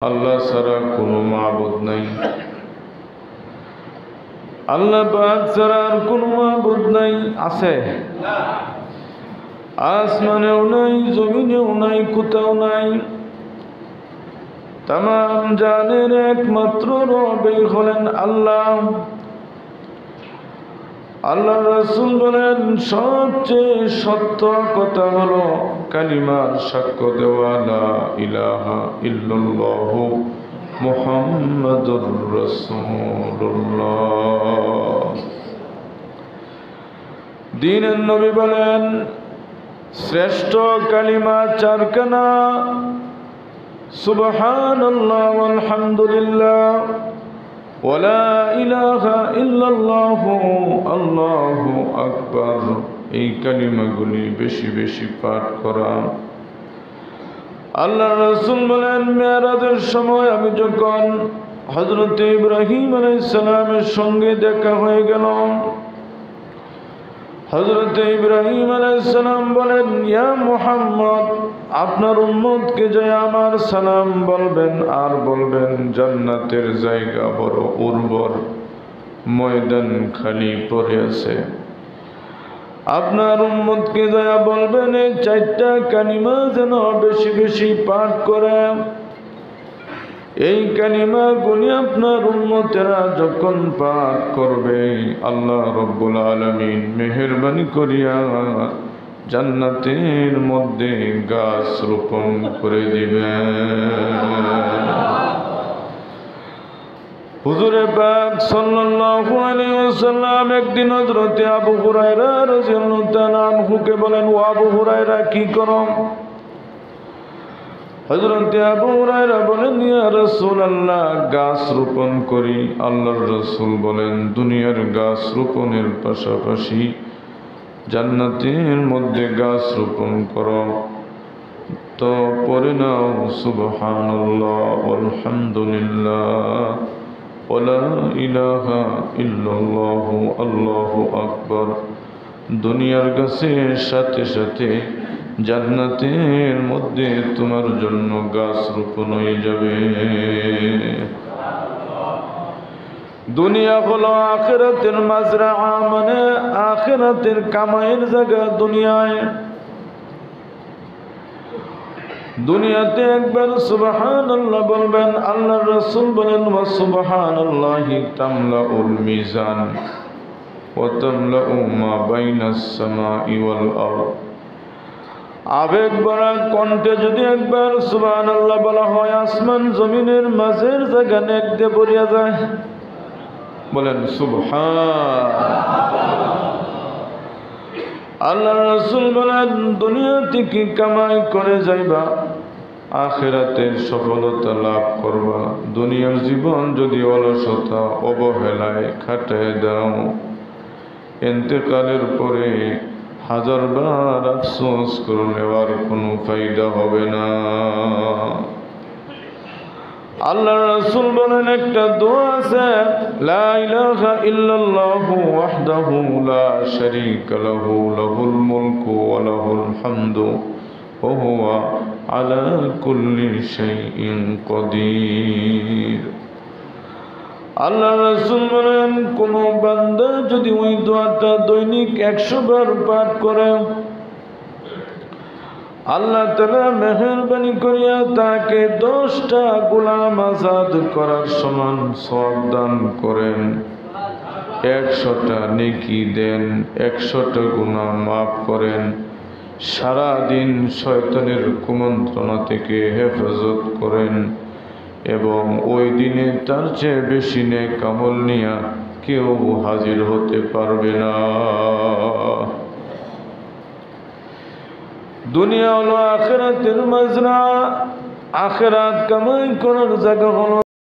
আল্লাহ ছাড়া কোনো মাবুদ নাই। আল্লাহ পাক ছাড়া আর কোনো মাবুদ নাই। আছে? আসমানেও নাই, জমিনেও নাই, কোথাও নাই। তামাম জানের একমাত্র রবেই হলেন আল্লাহ। আল্লাহ রাসূল বলেন, সবচেয়ে সত্য কথা হলো কালিমার সাক্ষ্য দেওয়া, লা ইলাহা ইল্লাল্লাহু মুহাম্মাদুর রাসূলুল্লাহ। দ্বীনের নবী বলেন, শ্রেষ্ঠ কালিমা চারখানা, সুবহানাল্লাহ আলহামদুলিল্লাহ ওয়ালা ইলাহা ইল্লাল্লাহু আল্লাহু আকবার। এই কালিমাগুলি বেশি বেশি পাঠ করা। আল্লাহ রাসূল বলেন, মেরাজের সময় আমি যখন হযরত ইব্রাহিম আলাইহিস সালামের সঙ্গে দেখা হয়ে গেল, হযরত ইব্রাহিম আলাইহিস সালাম বলেন, ইয়া মুহাম্মদ, আপনার উম্মতকে যে আমার সালাম বলবেন, আর বলবেন জান্নাতের জায়গা বড় উর্বর, ময়দান খালি পড়ে আছে। আপনার উম্মতকে যা বলবেন এই চারটা কালিমা যেন বেশি বেশি পাঠ করে। এই কালিমাগুলি আপনার উম্মতেরা যখন পাঠ করবে, আল্লাহ রব্বুল আলামিন মেহেরবানি করিয়া জান্নাতের মধ্যে গাছ রোপণ করে দিবেন। হুজুরে পাক সাল্লাল্লাহু আলাইহি ওয়াসাল্লাম একদিন হযরত আবু হুরায়রা রাদিয়াল্লাহু তাআলা আনহুকে বলেন, ও আবু হুরায়রা, কি করো? হযরত আবু হুরায়রা বলেন, ইয়া রাসূলুল্লাহ, গাছ রোপণ করি। আল্লাহর রাসূল বলেন, দুনিয়ার গাছ রোপণের পাশাপাশি জান্নাতের মধ্যে গাছ রোপণ করো। তো পড়ে নাও সুবহানাল্লাহ আলহামদুলিল্লাহ ওয়ালা ইলাহা ইল্লাল্লাহু আল্লাহু আকবার। দুনিয়ার গাছের সাথে সাথে জান্নাতের মধ্যে তোমার জন্য গাছ রোপণ হয়ে যাবে। দুনিয়া হলো আখিরাতের মাজরা, মানে আখিরাতের কামাইয়ের জায়গা। দুনিয়াতে একবার সুবহানাল্লাহ বলবেন। আল্লাহর রাসূল বলেন, ওয়া সুবহানাল্লাহি তামলাউল মিজান ওয়া তামলাউ মা বাইনাস সামাই ওয়াল আরদ। আবেগ ভরা কণ্ঠে যদি একবার সুবহানাল্লাহ বলা হয়, আসমান জমিনের মাঝের জায়গা নেক দিয়ে ভরিয়া যায়। বলেন সুবহানাল্লাহ। আল্লাহর রাসূল বলেন, দুনিয়া থেকে কামাই করে যাইবা, আখিরাতের সফলতা লাভ করবা। দুনিয়ার জীবন যদি অলসতা অবহেলায় কাটায় দাও, ইন্তেকালের পরে হাজারবার আফসোস করলে আর কোনো ফায়দা হবে না। আল্লাহর রাসূল বলেন, একটা দোয়া আছে, লা ইলাহা ইল্লাল্লাহু ওয়াহদাহু লা শারীকা লাহু, লাহুল মুলকু ওয়া লাহুল হামদু ওয়া হুয়া আলা কুল্লি শাইইন কাদির। আল্লাহর রাসূল বলেন, কোন বান্দা যদি ওই দোয়াটা দৈনিক 100 বার পাঠ করে, আল্লাহ তাআলা মেহেরবানি করিয়া তাকে 10টা গোলাম আজাদ করার সমান সওয়াব দান করেন, 100টা নেকি দেন, 100টা গুনাহ মাফ করেন, সারা দিন শয়তানের কুমন্ত্রণা থেকে হেফাজত করেন, এবং ওই দিনে তার চেয়ে বেশি নেক আমল নিয়া কেউ হাজির হতে পারবে না। দুনিয়া হলো আখিরাতের মাজরা, আখিরাত কামাই করার জায়গা হলো